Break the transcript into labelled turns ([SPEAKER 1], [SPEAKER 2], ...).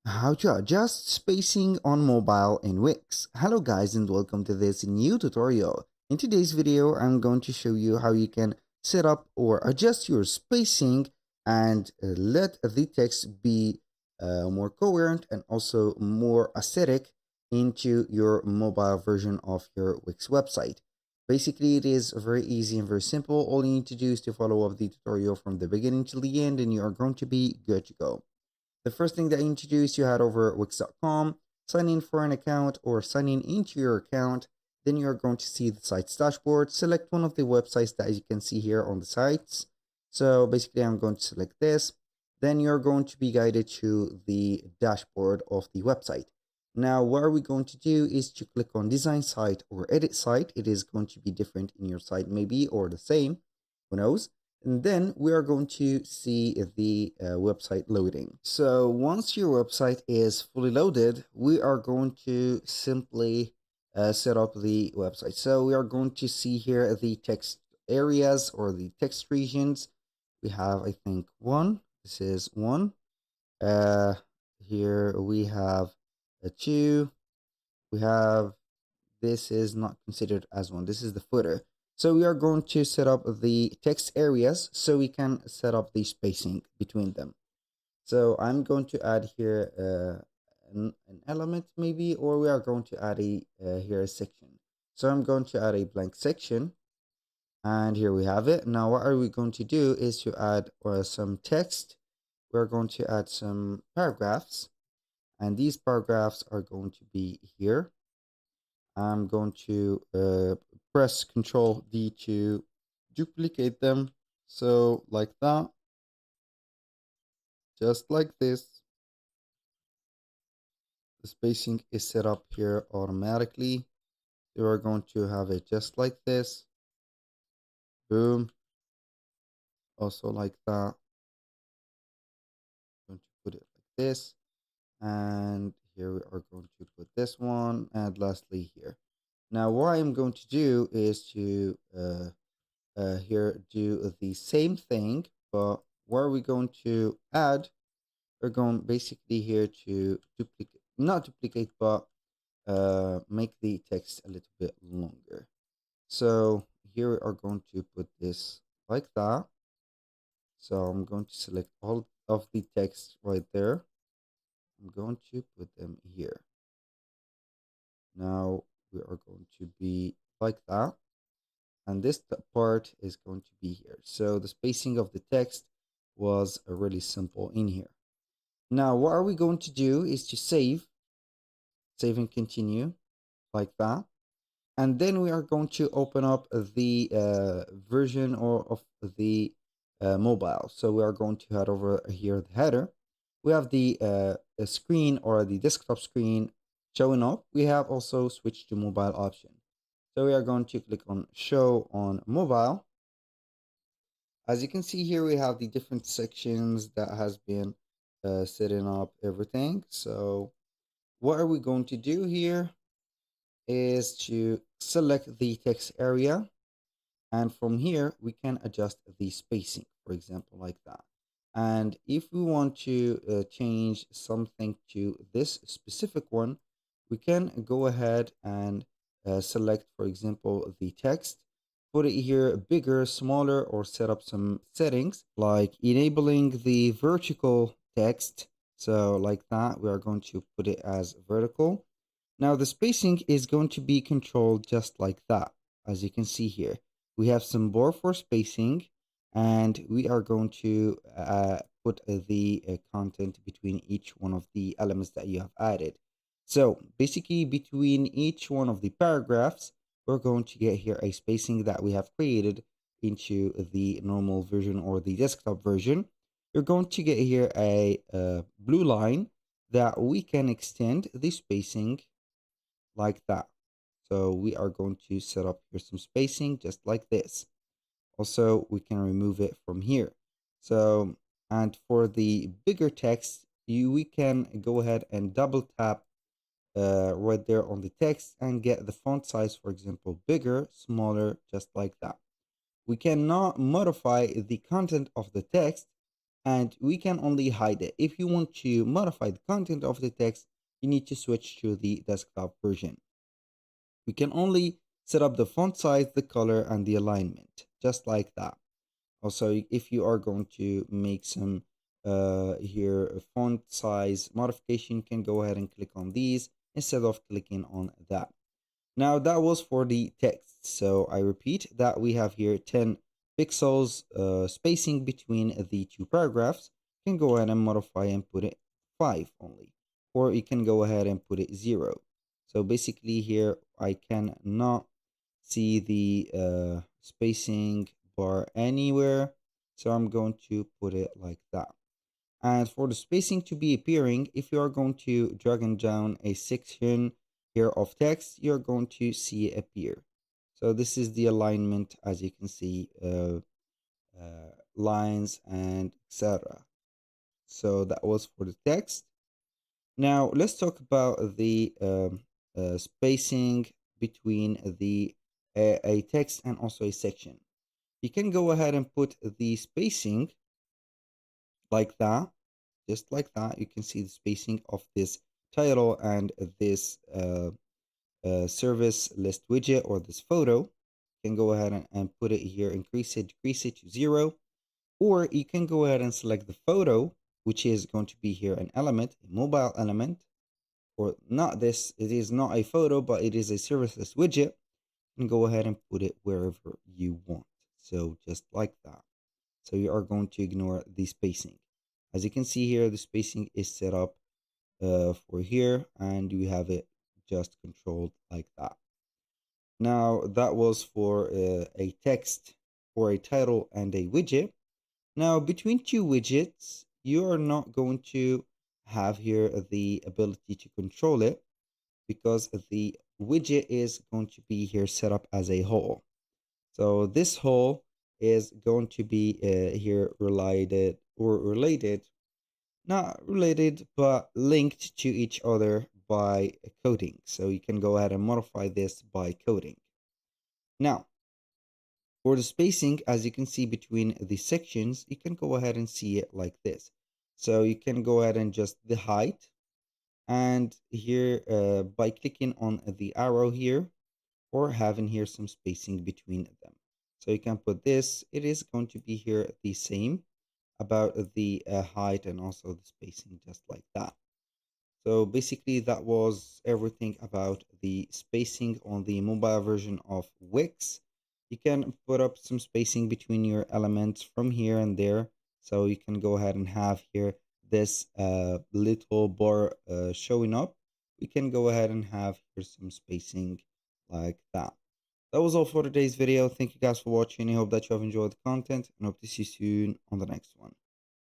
[SPEAKER 1] How to adjust spacing on mobile in Wix. Hello guys and welcome to this new tutorial. In today's video, I'm going to show you how you can set up or adjust your spacing and let the text be more coherent and also more aesthetic into your mobile version of your Wix website. Basically, it is very easy and very simple. All you need to do is to follow up the tutorial from the beginning till the end and you are going to be good to go. The first thing that you need to do is to head over Wix.com, sign in for an account or sign in into your account. Then you're going to see the site's dashboard. Select one of the websites that you can see here on the sites. So basically, I'm going to select this. Then you're going to be guided to the dashboard of the website. Now, what are we going to do is to click on design site or edit site. It is going to be different in your site, maybe, or the same. Who knows? And then we are going to see the website loading. So once your website is fully loaded, we are going to simply set up the website. So we are going to see here the text areas or the text regions. We have, I think, one. This is one. Uh, Here we have a two. We have, this is not considered as one. This is the footer. So we are going to set up the text areas so we can set up the spacing between them. So I'm going to add here an element maybe, or we are going to add a here a section. So I'm going to add a blank section, and here we have it. Now what are we going to do is to add some text. We're going to add some paragraphs, and these paragraphs are going to be here. I'm going to press Control D to duplicate them. So like that, just like this. The spacing is set up here automatically. You are going to have it just like this. Boom. Also like that. I'm going to put it like this. And here we are going to put this one. And lastly here. Now what I'm going to do is to here do the same thing, but what are we going to add? We're going basically here to duplicate, not duplicate, but make the text a little bit longer. So here we are going to put this like that. So I'm going to select all of the text right there. I'm going to put them here. Now we are going to be like that. And this part is going to be here. So the spacing of the text was really simple in here. Now what are we going to do is to save and continue like that. And then we are going to open up the version of the mobile. So we are going to head over here, the header. We have the screen or the desktop screen showing up. We have also switched to mobile option. So we are going to click on show on mobile. As you can see here, we have the different sections that has been setting up everything. So what are we going to do here is to select the text area, and from here we can adjust the spacing, for example, like that. And if we want to change something to this specific one, we can go ahead and select, for example, the text, put it here bigger, smaller, or set up some settings like enabling the vertical text. So like that, we are going to put it as vertical. Now the spacing is going to be controlled just like that. As you can see here, we have some bar for spacing, and we are going to put the content between each one of the elements that you have added. So basically between each one of the paragraphs, we're going to get here a spacing that we have created into the normal version or the desktop version. You're going to get here a blue line that we can extend the spacing like that. So we are going to set up here some spacing just like this. Also, we can remove it from here. So, and for the bigger text, we can go ahead and double tap right there on the text and get the font size, for example, bigger, smaller, just like that. We cannot modify the content of the text, and we can only hide it. If you want to modify the content of the text, you need to switch to the desktop version. We can only set up the font size, the color, and the alignment, just like that. Also, if you are going to make some here a font size modification, you can go ahead and click on these instead of clicking on that. Now that was for the text. So I repeat that we have here 10 pixels spacing between the two paragraphs. You can go ahead and modify and put it 5 only, or you can go ahead and put it 0. So basically here I cannot see the spacing bar anywhere. So I'm going to put it like that. And for the spacing to be appearing, if you are going to drag and down a section here of text, you're going to see it appear. So this is the alignment, as you can see, lines and etc. So that was for the text. Now let's talk about the spacing between the a text and also a section. You can go ahead and put the spacing like that, just like that. You can see the spacing of this title and this service list widget or this photo. You can go ahead and put it here, increase it, decrease it to 0. Or you can go ahead and select the photo, which is going to be here an element, a mobile element, or not this, it is not a photo, but it is a service list widget, and go ahead and put it wherever you want. So just like that. So you are going to ignore the spacing. As you can see here, the spacing is set up for here, and you have it just controlled like that. Now that was for a text or a title and a widget. Now between two widgets, you are not going to have here the ability to control it because the widget is going to be here set up as a whole. So this whole is going to be here related, not related, but linked to each other by coding. So you can go ahead and modify this by coding. Now, for the spacing, as you can see between the sections, you can go ahead and see it like this. So you can go ahead and just the height, and here by clicking on the arrow here, or having here some spacing between them. So you can put this, it is going to be here the same about the height and also the spacing, just like that. So basically that was everything about the spacing on the mobile version of Wix. You can put up some spacing between your elements from here and there. So you can go ahead and have here this little bar showing up. We can go ahead and have here some spacing like that. That was all for today's video. Thank you guys for watching. I hope that you have enjoyed the content and hope to see you soon on the next one.